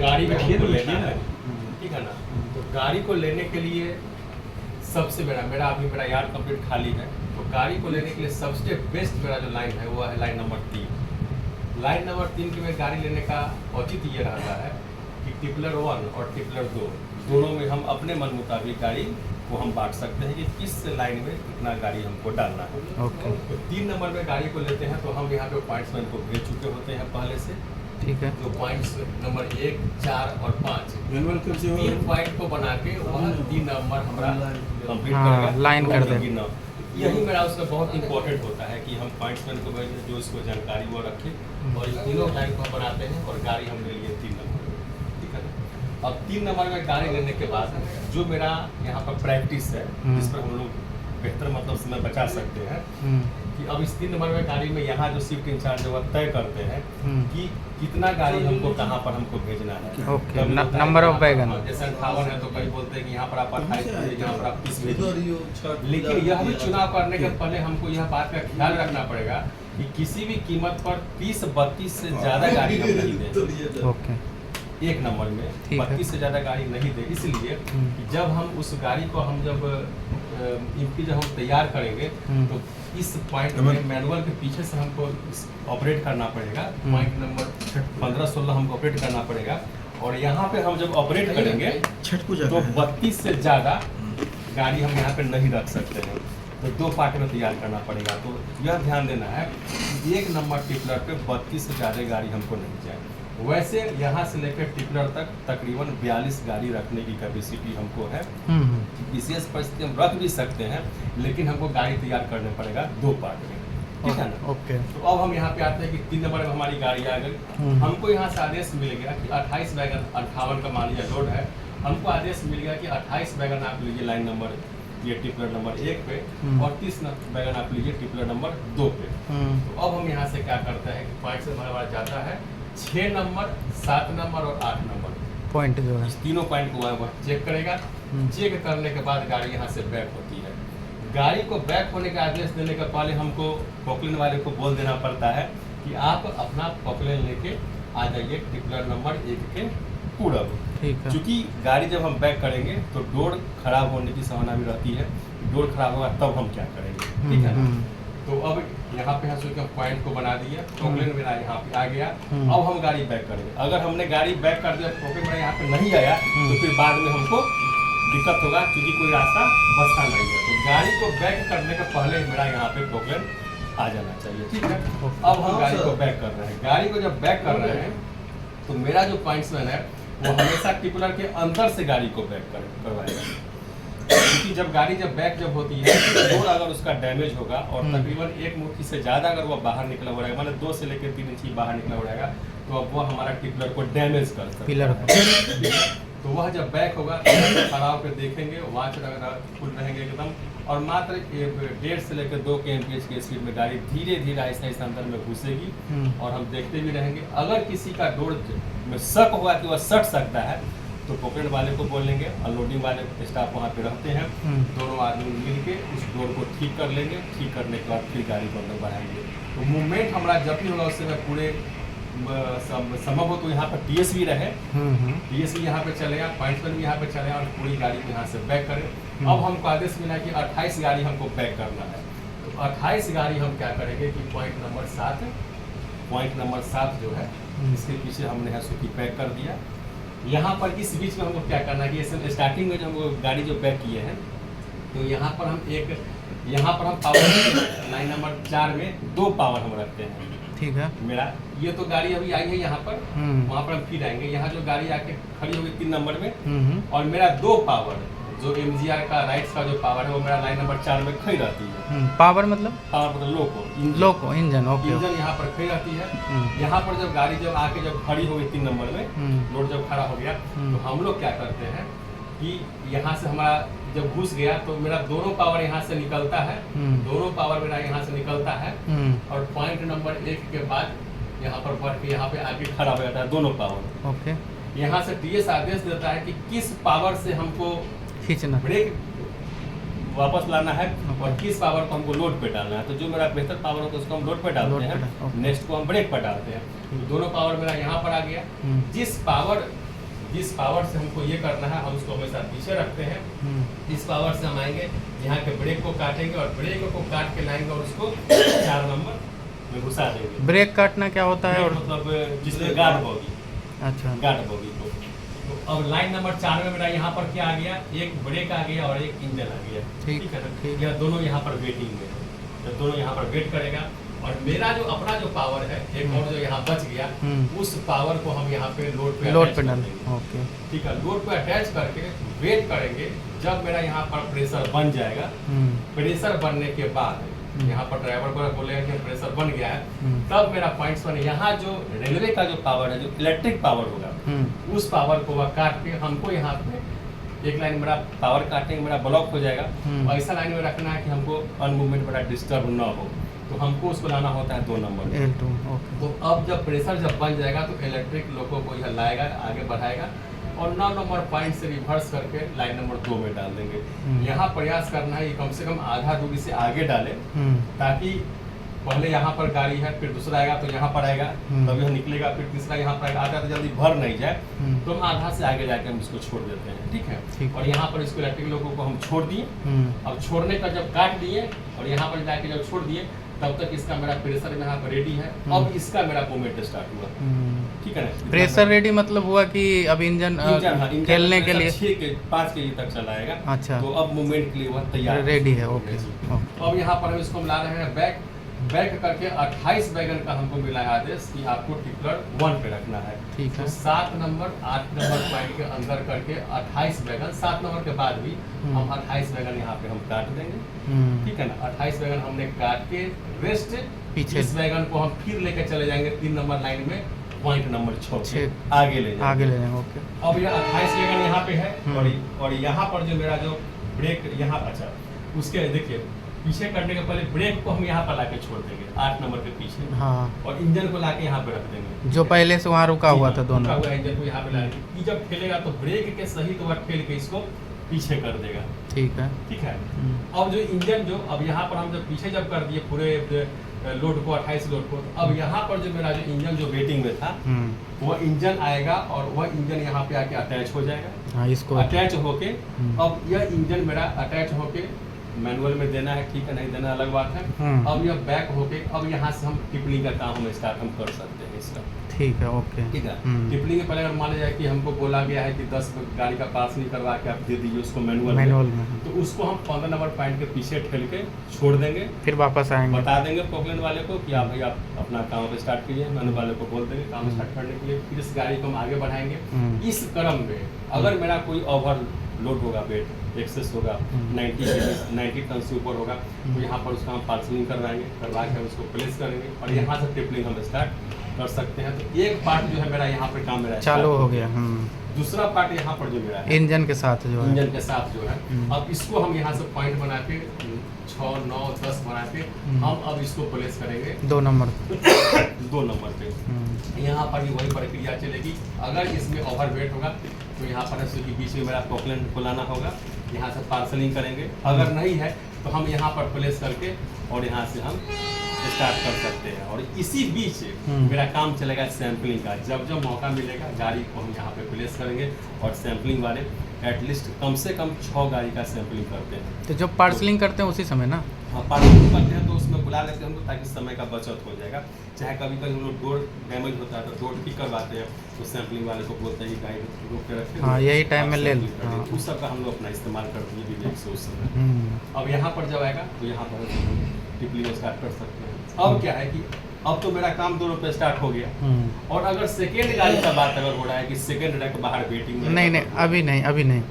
गाड़ी को हमको लेना है, ठीक है ना। तो गाड़ी को लेने के लिए सबसे मेरा अभी यार्ड कंप्लीट खाली है, तो गाड़ी को लेने के लिए सबसे बेस्ट मेरा जो लाइन है वो है लाइन नंबर 3। लाइन नंबर 3 की में गाड़ी लेने का औचित्य ये रहता है कि टिपलर 1 और टिपलर 2 दोनों में हम अपने मन मुताबिक गाड़ी को हम बांट सकते हैं कि किस लाइन में कितना गाड़ी हमको डालना है। ओके। तो 3 नंबर में गाड़ी को लेते हैं तो हम यहाँ पे पॉइंट्स में इनको भेज चुके होते हैं पहले से, ठीक है। जो पॉइंट्स नंबर 1, 4 और 5 मैनुअल कब से होगा? 3 पॉइंट को बना के वह 3 नंबर हमारा कंप्लीट हाँ, करेगा, लाइन कर दे। गिनना। यही मेरा उसमें बहुत इंपॉर्टेंट होता है कि हम पॉइंट्समैन को भेजें जो इसको जानकारी वो रखे, और इस तीनों लाइन को हम बनाते हैं और गाड़ी हम ले लिए 3 नंबर में, ठीक है। अब 3 नंबर में गाड़ी लेने के बाद जो मेरा यहाँ पर प्रैक्टिस है जिस पर हम लोग बेहतर मतलब समय बचा सकते हैं कि अब इस 3 नंबर में गाड़ी में यहाँ जो शिफ्ट इंचार्ज है वह तय करते हैं कि कितना गाड़ी हमको कहाँ पर हमको भेजना है। ओके। नंबर ऑफ वैगन, जैसे 58 है तो कई बोलते हैं कि यहाँ पर आप 28 भेजिए, यहाँ पर आप 30 भेजिए। लेकिन यह भी चुनाव करने के पहले हमको यह बात का ख्याल रखना पड़ेगा कि किसी भी कीमत पर 30-32 से ज़्यादा गाड़ी हम नहीं दें। ओके। एक नंबर में 32 से ज़्यादा गाड़ी नहीं दे, इसलिए कि जब हम उस गाड़ी को हम जब जब हम तैयार करेंगे तो इस पॉइंट में मैनुअल के पीछे से हमको ऑपरेट करना पड़ेगा, पॉइंट नंबर 15-16 हमको ऑपरेट करना पड़ेगा। और यहाँ पे हम जब ऑपरेट करेंगे छठ पूजा तो 32 से ज़्यादा गाड़ी हम यहाँ पे नहीं रख सकते हैं, तो 2 पार्ट में तैयार करना पड़ेगा। तो यह ध्यान देना है कि 1 नंबर टिपलर पे 32 से ज़्यादा गाड़ी हमको नहीं जाए। वैसे यहाँ से लेकर टिपलर तक तकरीबन 42 गाड़ी रखने की कैपेसिटी हमको है। विशेष परिस्थिति हम रख भी सकते हैं, लेकिन हमको गाड़ी तैयार करने पड़ेगा 2 पार्ट में, ठीक है ना। ओके। तो अब हम यहाँ पे आते हैं कि 3 नंबर में हमारी गाड़ी आ गई। हमको यहाँ से आदेश मिल गया कि 28 वैगन 58 का मान लीजिए लोड है, हमको आदेश मिल गया कि 28 वैगन आप लीजिए लाइन नंबर ये टिपलर नंबर 1 पे और 30 वैगन आप लीजिए टिपलर नंबर 2 पे। तो अब हम यहाँ से क्या करते हैं कि पॉइंट से हमारे पास जाता है 6 नंबर, 7 नंबर और 8 नंबर पॉइंट जो है, इस तीनों पॉइंट को वह चेक करेगा। चेक करने के बाद गाड़ी यहाँ से बैक होती है। गाड़ी को बैक होने का आदेश देने के पहले हमको पॉकलिन वाले को बोल देना पड़ता है कि आप अपना पॉकलिन लेके आ जाइए टिपलर नंबर 1 के पूरब। ठीक है। क्योंकि गाड़ी जब हम बैक करेंगे तो डोर खराब होने की संभावना भी रहती है, डोर खराब होगा तब हम क्या करेंगे, ठीक है ना। तो अब यहाँ पे हम पॉइंट को बना दिए, पॉकलिन मेरा यहाँ पे आ गया। अब हम गाड़ी बैक करेंगे। अगर हमने गाड़ी बैक कर दिया, पॉकलिन मेरा यहाँ पे नहीं आया तो फिर बाद में हमको दिक्कत होगा क्योंकि कोई रास्ता बचता नहीं है। तो गाड़ी को बैक करने के पहले मेरा यहाँ पे पॉकलिन आ जाना चाहिए, ठीक है। अब हम गाड़ी को बैक कर रहे हैं। गाड़ी को जब बैक कर रहे हैं तो मेरा जो पॉइंट्समैन है वो हमेशा टिपलर के अंदर से गाड़ी को बैक करवाएगा, क्योंकि जब गाड़ी बैक होती है डोर अगर उसका डैमेज होगा और तकरीबन 1 मुट्ठी से ज़्यादा अगर वो बाहर निकला हो रहेगा, मतलब 2 से लेकर 3 इंच बाहर निकला हो रहेगा, तो अब वो हमारा टिपलर को डैमेज कर सकता है। तो वह जब बैक होगा तो खड़ा होकर देखेंगे, वॉच फुल रहेंगे एकदम, और मात्र 1.5 से लेकर 2 kmph की स्पीड में गाड़ी धीरे धीरे आहिस्ता आहिस्ता अंदर में घुसेगी और हम देखते भी रहेंगे। अगर किसी का डोर में शक होगा कि वह सट सकता है तो पॉकेट वाले को बोलेंगे, अनलोडिंग वाले स्टाफ वहाँ पे रहते हैं, दोनों आदमी मिल के उस डोर को ठीक कर लेंगे। ठीक करने के बाद फिर गाड़ी को अंदर बढ़ाएंगे। तो मूवमेंट हमारा जब भी होगा उससे मैं पूरे संभव हो तो यहाँ पर TS भी रहे, TS भी यहाँ पे चलेगा, पॉइंट्समैन भी यहाँ पे चलेगा और पूरी गाड़ी को यहाँ से बैक करें। अब हमको आदेश मिला कि 28 गाड़ी हमको बैक करना है। तो 28 गाड़ी हम क्या करेंगे कि पॉइंट नंबर 7 जो है इसके पीछे हमने है सो की पैक कर दिया। यहाँ पर इस बीच में हमको क्या करना है कि स्टार्टिंग में जो हम गाड़ी जो बैक किए हैं तो यहाँ पर हम पावर लाइन नंबर 4 में 2 पावर हम रखते हैं, ठीक है। मेरा ये तो गाड़ी अभी आई है यहाँ पर, वहाँ पर हम फिर आएंगे। यहाँ जो गाड़ी आके खड़ी होगी 3 नंबर में और मेरा 2 पावर जो MGR का राइट्स का जो पावर है वो मेरा लाइन नंबर 4 में खड़ी रहती है। पावर मतलब लोको इंजन, ओके। इंजन यहाँ पर खड़ी रहती है। यहाँ पर जब गाड़ी आके खड़ी होगी 3 नंबर में, लोड जब खड़ा हो गया तो हम लोग क्या करते हैं कि यहाँ से हमारा जब घुस गया तो मेरा दोनों पावर यहाँ से निकलता है, दोनों पावर मेरा यहाँ से निकलता है और पॉइंट नंबर 1 के बाद यहाँ पर बढ़ के यहाँ पे आके खड़ा हो जाता है दोनों पावर। ओके। यहाँ से TS आदेश देता है कि किस पावर से हमको खींचना, ब्रेक वापस लाना है और किस पावर को हमको लोड पे डालना है। तो जो मेरा बेहतर पावर होता है उसको हम लोड पे डालते हैं, नेक्स्ट को हम ब्रेक पर डालते हैं। तो दोनों पावर मेरा यहाँ पर आ गया। जिस पावर जिस पावर से हमको ये करना है हम उसको हमेशा पीछे रखते हैं। इस पावर से हम आएंगे यहाँ के ब्रेक को काटेंगे और ब्रेक को काट के लाएंगे और उसको 4 नंबर में घुसा देंगे। ब्रेक काटना क्या होता है? और मतलब जिसमें गार्ड होगी, अच्छा, गार्ड होगी को। तो अब लाइन नंबर 4 में मेरा यहाँ पर क्या आ गया, एक ब्रेक आ गया और एक इंजन आ गया। ठीक है ना, यह दोनों यहाँ पर वेटिंग में है, तो दोनों यहाँ पर वेट करेगा। और मेरा जो अपना जो पावर है एक और जो यहाँ बच गया, उस पावर को हम यहाँ पे लोड पे डाल देंगे। ओके, ठीक है, लोड पे अटैच करके वेट करेंगे। जब मेरा यहाँ पर प्रेशर बन जाएगा, प्रेशर बनने के बाद यहाँ पर ड्राइवर को बोलेगा कि प्रेशर बन गया है, तब मेरा पॉइंट्स बने। यहाँ जो रेलवे का जो पावर है, जो इलेक्ट्रिक पावर होगा, उस पावर को वह काट के हमको यहाँ पे एक लाइन मेरा पावर काटेंगे, मेरा ब्लॉक हो जाएगा। और ऐसा लाइन में रखना है कि हमको अनमूवमेंट बड़ा डिस्टर्ब ना हो, तो हमको उसको लाना होता है 2 नंबर में। L2, okay. तो अब जब प्रेशर जब बन जाएगा तो इलेक्ट्रिक लोगों को यह लाएगा, आगे बढ़ाएगा और 9 नंबर पॉइंट से रिवर्स करके लाइन नंबर 2 में डाल देंगे। यहाँ प्रयास करना है कम से कम आधा दूरी से आगे डालें, ताकि पहले यहाँ पर गाड़ी है, फिर दूसरा आएगा तो यहाँ पर आएगा, तब यह निकलेगा, फिर तीसरा यहाँ पर आएगा, तो जल्दी भर नहीं जाए, तो हम आधा से आगे जाके हम इसको छोड़ देते हैं। ठीक है, और यहाँ पर इसको इलेक्ट्रिक लोगों को हम छोड़ दिए। अब छोड़ने का जब काट दिए और यहाँ पर जाके जब छोड़ दिए, तब तक इसका मेरा प्रेशर यहाँ पर रेडी है। अब इसका मेरा मूवमेंट स्टार्ट हुआ। ठीक है ना, प्रेशर रेडी मतलब हुआ कि अब इंजन खेलने के लिए 5 kg तक चलाएगा। अच्छा, तो अब मूवमेंट के लिए वह तैयार रेडी है। ओके, अब यहाँ पर हम इसको ला रहे हैं बैक करके 28 वैगन का हमको मिला है आदेश कि आपको टिपलर 1 पे रखना है। ठीक है, तो 7 नंबर 8 नंबर पॉइंट के अंदर करके 28 वैगन, 7 नंबर के बाद भी हम 28 वैगन यहाँ पे हम काट देंगे। ठीक है ना, 28 वैगन हमने काट के रेस्ट पीछे, इस वैगन को हम फिर लेके चले जाएंगे 3 नंबर लाइन में, पॉइंट नंबर 6 आगे ले जाएंगे। ओके, अब यह 28 वैगन यहाँ पे है और यहाँ पर जो मेरा जो ब्रेक यहाँ, अच्छा उसके देखिए पीछे करने के पहले ब्रेक को हम यहाँ पर लाके छोड़ देंगे 8 नंबर के पीछे। हाँ, और इंजन को लाके यहाँ पे रख देंगे, जो पहले से वहाँ रुका हुआ था दोनों। रुका हुआ इंजन को यहाँ पे लाएंगे कि जब ठेलेगा तो ब्रेक के सही तो वह ठेल के इसको पीछे कर देगा। ठीक है, ठीक है। अब जो इंजन जो अब यहाँ पर हम जब पीछे जब कर दिए पूरे लोड को 28 लोड को, तो अब यहाँ पर जो मेरा जो इंजन जो वेटिंग में था, वह इंजन आएगा और वह इंजन यहाँ पे आके अटैच हो जाएगा। हाँ, इसको अटैच होके अब यह इंजन मेरा अटैच होके मैनुअल में देना है, ठीक है, नहीं देना अलग बात है। अब यह बैक होके अब यहाँ से हम टिपलिंग का काम हम स्टार्ट हम कर सकते हैं इसका। ठीक है, ओके, ठीक है। टिपलिंग के पहले अगर मान लिया जाए कि हमको बोला गया है कि 10 गाड़ी का पास नहीं करवा के आप दे दीजिए उसको मैनुअल में, तो उसको हम 15 नंबर पॉइंट के पीछे ठेल के छोड़ देंगे, फिर वापस आएंगे, बता देंगे पोकलैंड वाले को कि आप भाई आप अपना काम पे स्टार्ट कीजिए, मैनुअल वाले को बोल देंगे काम स्टार्ट करने के लिए। फिर इस गाड़ी को हम आगे बढ़ाएंगे। इस क्रम में अगर मेरा कोई ओवरलोड होगा, वेट एक्सेस होगा, 90 टन से ऊपर होगा, तो यहाँ पर उसका हम पार्सलिंग करवाएंगे, करवा के उसको प्लेस करेंगे और यहाँ से टिपलिंग हम स्टार्ट कर सकते हैं। तो एक पार्ट जो है मेरा यहाँ पर काम मेरा चालू हो गया। दूसरा पार्ट यहाँ पर जो मेरा है इंजन के साथ जो है, अब इसको हम यहाँ से पॉइंट बना के 6, 9, 10 बना के हम अब इसको प्लेस करेंगे 2 नंबर पे। यहाँ पर भी वही प्रक्रिया चलेगी। अगर इसमें ओवरवेट होगा तो यहाँ पर है कि बीच में मेरा पोकलैंड को लाना होगा, यहाँ से पार्सलिंग करेंगे। अगर नहीं है तो हम यहाँ पर प्लेस करके और यहाँ से हम स्टार्ट कर सकते हैं। और इसी बीच मेरा काम चलेगा सैम्पलिंग का। जब जब मौका मिलेगा गाड़ी को हम यहाँ पे प्लेस करेंगे और सैम्पलिंग वाले एटलीस्ट कम से कम 6 गाड़ी का सैम्पलिंग करते हैं। तो जब पार्सलिंग करते हैं उसी समय ना, हाँ पार्सलिंग करते हैं तो उसमें बुला लेते हैं हमको, ताकि समय का बचत हो जाएगा। चाहे कभी कभी हम लोग डोर डैमेज होता है तो डोर ठीक करवाते हैं, तो सैम्पलिंग वाले को बोलते हैं गाड़ी रोक के रखते हैं। हाँ, यही टाइम में ले लेते हैं। उस सब का हम लोग अपना इस्तेमाल करते हैं विवेक से उस समय। अब यहाँ पर जब आएगा तो यहाँ पर टिपलिंग स्टार्ट कर सकते हैं। अब क्या है कि अब तो मेरा काम दोनों पे स्टार्ट हो गया। और अगर सेकेंड गाड़ी का बात अगर हो रहा है कि सेकेंड रैक बाहर वेटिंग में, नहीं अभी नहीं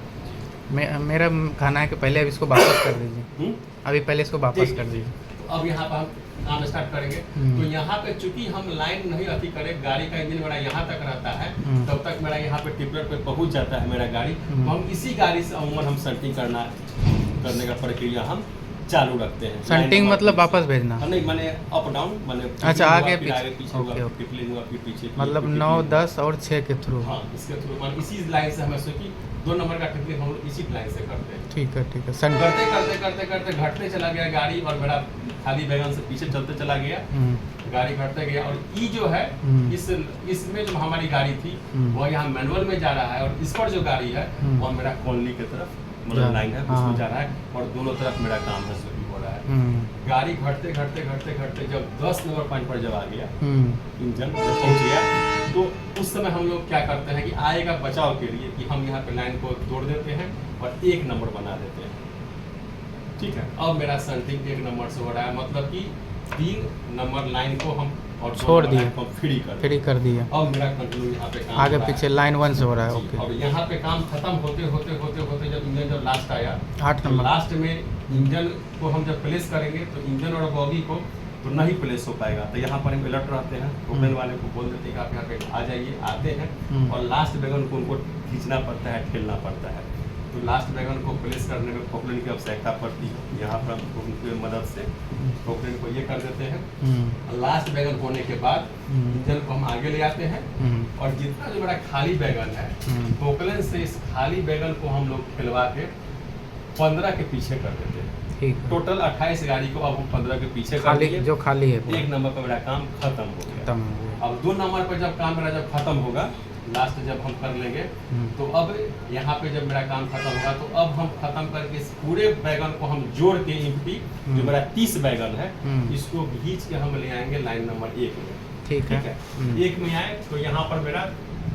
मेरा खाना है कि पहले अब इसको वापस कर दीजिए। अभी पहले इसको वापस कर दीजिए। तो अब यहाँ पर हम काम स्टार्ट करेंगे। तो यहाँ पे चूंकि हम लाइन नहीं अति करें, गाड़ी का इंजन मेरा यहाँ तक रहता है, तब तक मेरा यहाँ पे टिपलर पे पहुँच जाता है मेरा गाड़ी। तो हम इसी गाड़ी से अमूमन हम सेटिंग करने का प्रक्रिया हम चालू रखते हैं। सेटिंग मतलब वापस भेजना नहीं, माने अप डाउन, माने अच्छा आगे पीछे होगा, टिपलिंग हुआ फिर पीछे, मतलब 9, 10 और 6 के थ्रू। हाँ, इसके थ्रू मान इसी लाइन से हमें कि 2 नंबर का टिपलिंग हम इसी लाइन से करते हैं। ठीक है, ठीक है। करते घटते चला गया गाड़ी और मेरा खाली बैगन से पीछे चलते चला गया। गाड़ी घटते गया और ई जो है इसमें जो हमारी गाड़ी थी वो यहाँ मैनुअल में जा रहा है और इस पर जो गाड़ी है वो मेरा कॉलोनी की तरफ मतलब लाइन है उसमें जा रहा है और दोनों तरफ मेरा काम है शुरू हो रहा है। गाड़ी घटते घटते घटते घटते जब 10 नंबर पॉइंट पर जब आ गया इंजन जब पहुंच गया तो उस समय हम लोग क्या करते हैं कि आएगा बचाव के लिए कि हम यहाँ पे लाइन को तोड़ देते हैं और 1 नंबर बना देते हैं। ठीक है, अब मेरा संटिंग 1 नंबर से हो रहा है मतलब कि 3 नंबर लाइन को हम और छोड़ दिए फ्री कर दिए। अब मेरा कंटिन्यू यहाँ पे काम आगे पीछे लाइन 1 से हो रहा है। ओके, और यहाँ पे काम खत्म होते होते होते होते जब इंजन जब लास्ट आया 8 नंबर लास्ट में इंजन को हम जब प्लेस करेंगे तो इंजन और बॉगी को तो नहीं प्लेस हो पाएगा। तो यहाँ पर हम अलर्ट रहते हैं, टोकन वाले को बोल देते हैं कि आप यहाँ पे आ जाइए, आते हैं और लास्ट वैगन को उनको खींचना पड़ता है, ठेलना पड़ता है। तो लास्ट वैगन को प्लेस करने में पोकलिन की आवश्यकता पड़ती है। यहाँ पर हम उनकी मदद से पोकलिन को ये कर देते हैं। लास्ट वैगन होने के बाद इंजन को हम आगे ले आते हैं और जितना जो मेरा खाली वैगन है पोकलिन से इस खाली वैगन को हम लोग खिलवा के 15 के पीछे कर देते हैं। टोटल 28 गाड़ी को अब हम 15 के पीछे कर दिए, जो खाली है 1 नंबर पर मेरा काम खत्म हो गया। अब 2 नंबर पर जब काम मेरा जब खत्म होगा लास्ट जब हम कर लेंगे तो अब यहाँ पे जब मेरा काम खत्म होगा तो अब हम खत्म करके इस पूरे बैगन को हम जोड़ के एम्प्टी जो मेरा 30 बैगन है इसको खींच के हम ले आएंगे लाइन नंबर 1 में। ठीक है, 1 में आए तो यहाँ पर मेरा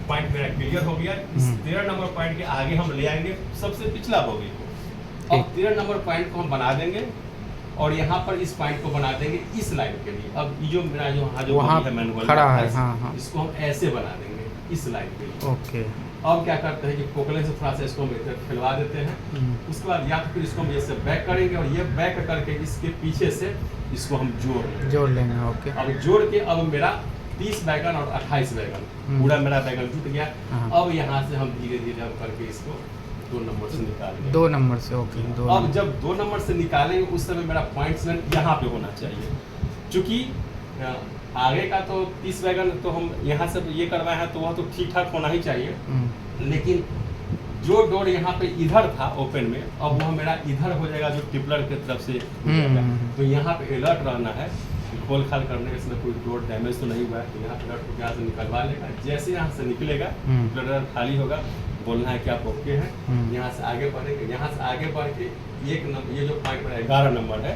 पॉइंट मेरा क्लियर हो गया। इस 13 नंबर पॉइंट के आगे हम ले आएंगे सबसे पिछला बोगी को। अब 13 नंबर पॉइंट को हम बना देंगे और यहाँ पर इस पॉइंट को बना देंगे इस लाइन के लिए। अब ये जो मेरा जो वहाँ है मैनुअल खड़ा है, हाँ। इसको हम ऐसे बना देंगे इस लाइन के लिए। ओके, अब क्या करते हैं कि पोकले से थोड़ा सा इसको हम खिलवा देते हैं। उसके बाद या तो फिर इसको हम ऐसे बैक करेंगे और ये बैक करके इसके पीछे से इसको हम जोड़ लेंगे। ओके, अब जोड़ के अब मेरा 30 बैगन और 28 बैगन पूरा मेरा बैगन जुट गया। अब यहाँ से हम धीरे धीरे हम करके इसको 2 नंबर से निकालेंगे। 2 नंबर से, ओके। अब जब 2 नंबर से निकालेंगे उस समय मेरा पॉइंट्स यहाँ पे होना चाहिए। चूंकि आगे का तो 30 बैगन तो हम यहाँ से ये करवाए हैं तो वह तो ठीक ठाक होना ही चाहिए, लेकिन जो डोर यहाँ पे इधर था ओपन में अब वह मेरा इधर हो जाएगा जो टिपलर की तरफ से हो जाएगा। तो यहाँ पे अलर्ट रहना है, खोल खाल करने इसमें कोई डोर डैमेज तो नहीं हुआ है। तो यहाँ पे अलर्ट यहाँ से निकलवा लेगा, जैसे यहाँ से निकलेगा टिपलर खाली होगा बोलना है कि आप ओके हैं। यहाँ से आगे बढ़ेंगे, यहाँ से आगे बढ़ के 1 नंबर ये जो पॉइंट मेरा 11 नंबर है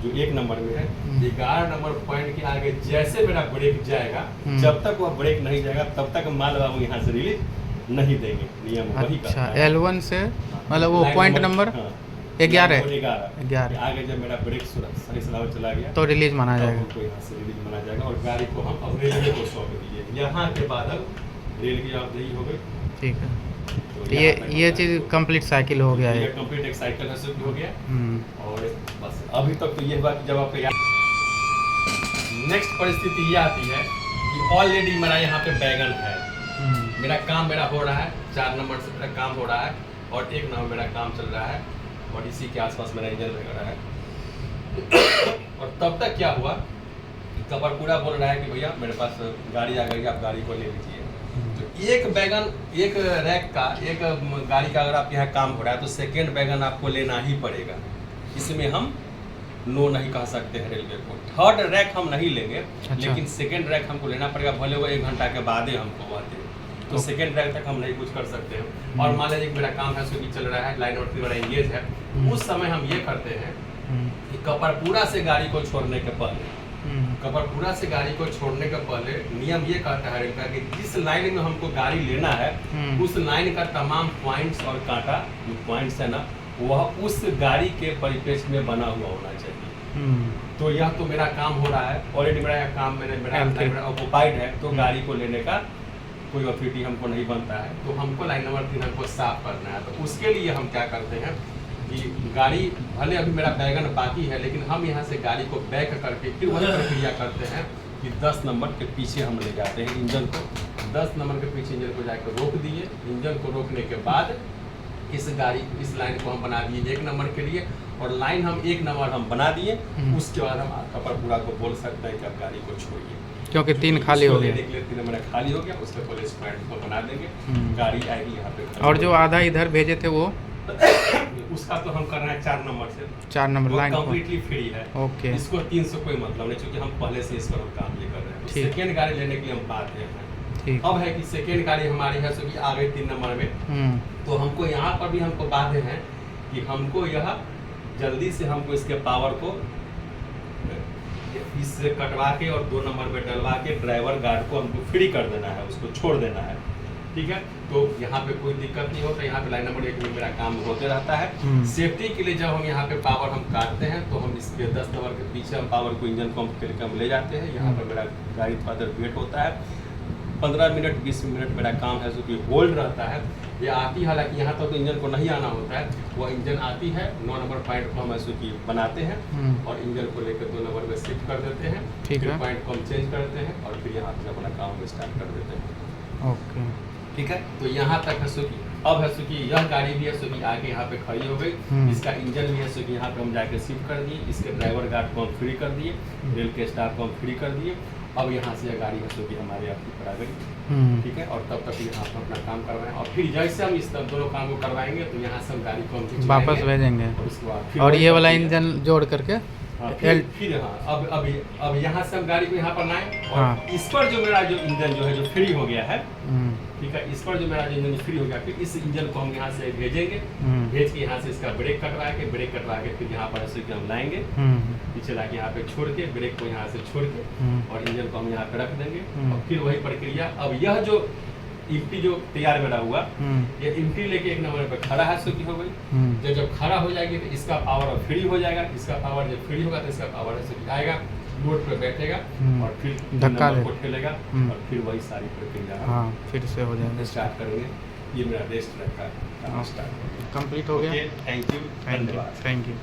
जो 1 नंबर में है 11 नंबर पॉइंट के आगे जैसे मेरा ब्रेक जाएगा जब तक वह ब्रेक नहीं जाएगा तब तक माल बाबू यहाँ से रिलीज नहीं देंगे। नियम वही का है। L1 से मतलब वो पॉइंट नंबर 11 आगे जब मेरा ब्रेक सही सलामत चला गया तो रिलीज माना जाएगा, तो यहाँ से रिलीज माना जाएगा और गाड़ी को हम अब रेलवे को सौंप दिए। यहाँ के बाद अब रेल की जवाबदेही हो गई। ठीक है, तो ये चीज़ कंप्लीट साइकिल हो गया है, कंप्लीट एक साइकिल हो गया। और बस अभी तक तो ये हुआ कि जब आपको नेक्स्ट परिस्थिति ये आती है कि ऑलरेडी मेरा यहाँ पे बैगन है, मेरा काम मेरा हो रहा है, 4 नंबर से मेरा काम हो रहा है और 1 नंबर मेरा काम चल रहा है और इसी के आसपास मेरा इंजन लग रहा है। और तब तक क्या हुआ, कबर पूरा बोल रहा है कि भैया मेरे पास गाड़ी आ गई, आप गाड़ी को ले लीजिए। तो एक बैगन एक रैक का एक गाड़ी का अगर आपके यहाँ काम हो रहा है तो सेकेंड बैगन आपको लेना ही पड़ेगा। इसमें हम नो नहीं कह सकते हैं रेलवे को। थर्ड रैक हम नहीं लेंगे, लेकिन सेकेंड रैक हमको लेना पड़ेगा, भले वो 1 घंटा के बाद ही हमको वह दे। तो सेकेंड रैक तक हम नहीं कुछ कर सकते हैं। और मान लीजिए मेरा काम है उसको चल रहा है, लाइन और मेरा एंगेज है, उस समय हम ये करते हैं कि कपरपुरा से गाड़ी को छोड़ने के पहले कपरपुरा से गाड़ी को छोड़ने के पहले नियम ये कहता है रेलवे कि जिस लाइन में हमको गाड़ी लेना है उस लाइन का तमाम पॉइंट्स और कांटा जो पॉइंट्स है ना वह उस गाड़ी के परिप्रेक्ष्य में बना हुआ होना चाहिए। तो यह तो मेरा काम हो रहा है, ऑलरेडी मेरा काम मेरा ऑक्युपाइड है, तो गाड़ी को लेने का कोई अथॉरिटी हमको नहीं बनता है। तो हमको लाइन नंबर 3 हमको साफ करना है। तो उसके लिए हम क्या करते हैं कि गाड़ी भले अभी मेरा बैगन बाकी है लेकिन हम यहाँ से गाड़ी को बैक करके फिर वही प्रक्रिया करते हैं कि 10 नंबर के पीछे हम ले जाते हैं इंजन को। 10 नंबर के पीछे इंजन को जाकर रोक दिए। इंजन को रोकने के बाद इस लाइन को हम बना दिए 1 नंबर के लिए और लाइन हम 1 नंबर हम बना दिए। उसके बाद हम कपरपुरा को बोल सकते हैं कि आप गाड़ी को छोड़िए, क्योंकि 3 खाली हो गया। 3 नंबर खाली हो गया, उसके पहले इस पॉइंट को बना देंगे, गाड़ी आएगी यहाँ पे। और जो आधा इधर भेजे थे वो उसका तो हम कर रहे हैं 4 नंबर से, 4 नंबर वो लाइन को। कम्प्लीटली फ्री है। ओके इसको 300 कोई मतलब नहीं, क्योंकि हम पहले से इस पर हम काम ये कर रहे हैं। ठीक। सेकेंड गाड़ी लेने के लिए हम बात हैं। ठीक। अब है कि सेकेंड गाड़ी हमारी है सो कि आ गई 3 नंबर में, तो हमको यहाँ पर भी हमको बात है कि हमको यह जल्दी से हमको इसके पावर को इससे कटवा के और 2 नंबर पे डलवा के ड्राइवर गार्ड को हमको फ्री कर देना है, उसको छोड़ देना है। ठीक है, तो यहाँ पे कोई दिक्कत नहीं होता। यहाँ पे लाइन नंबर 1 में मेरा काम होते रहता है। सेफ्टी के लिए जब हम यहाँ पे पावर हम काटते हैं तो हम इसके 10 नंबर के पीछे हम पावर को इंजन पंप के लिए हम ले जाते हैं। यहाँ पर मेरा गाड़ी थोड़ा देर वेट होता है, 15 मिनट 20 मिनट मेरा काम है जो कि होल्ड रहता है। ये आती है, हालांकि यहाँ तक तो इंजन को नहीं आना होता है, वो इंजन आती है 9 नंबर पॉइंट को हम ऐसे की बनाते हैं और इंजन को लेकर 2 नंबर में शिफ्ट कर देते हैं। ठीक फिर है। पॉइंट को हम चेंज करते हैं और फिर यहाँ से अपना काम हम स्टार्ट कर देते हैं। ओके ठीक है, तो यहाँ तक है सो कि अब है सो कि यह गाड़ी भी है सो कि आके यहाँ पे खड़ी हो गई। इसका इंजन भी है सो कि यहाँ पे हम जाके शिफ्ट कर दिए। इसके ड्राइवर गार्ड को हम फ्री कर दिए, रेल के स्टाफ को हम फ्री कर दिए। अब यहाँ से यह गाड़ी है सो कि हमारे आपकी पर आ गई। ठीक है, और तब तक यहाँ पर अपना काम करवाएं और फिर जैसे हम इस दोनों काम को करवाएंगे तो यहाँ से हम गाड़ी को हम खिंचवाएंगे वापस भेजेंगे। और उसके बाद फिर और वही ये वाला प्रक्रिया। इंजन जोड़ करके हाँ, एल फिर हाँ अब यहाँ से हम गाड़ी को यहाँ पर लाएं और हाँ। इस पर जो मेरा जो इंजन जो है जो फ्री हो गया है, हम्म, ठीक है, इस पर जो मेरा जो इंजन फ्री हो गया, फिर इस इंजन को हम यहाँ से भेजेंगे। भेज के यहाँ से इसका ब्रेक कटवा के फिर यहाँ पर ऐसे कि हम लाएंगे, पीछे लाके यहाँ पे छोड़ के ब्रेक को यहाँ से छोड़ के और इंजन को हम यहाँ पे रख देंगे। और फिर वही प्रक्रिया। अब यह जो इम्प्टी जो तैयार मेरा हुआ, ये इम्प्टी लेके 1 नंबर पे खड़ा है सो की हो गई। जब खड़ा हो जाएगी तो इसका पावर फ्री हो जाएगा। इसका पावर जब फ्री होगा तो इसका पावर ऐसे कि आएगा, लोड पे बैठेगा और फिर धक्का नंबर दे को ठेलेगा और फिर वही सारी प्रक्रिया हम हाँ फिर से हो जाएगा। स्टार्ट करेंगे। ये मेरा रेस्ट रखा है, स्टार्ट कंप्लीट हो गया। थैंक यू, धन्यवाद। Thank you.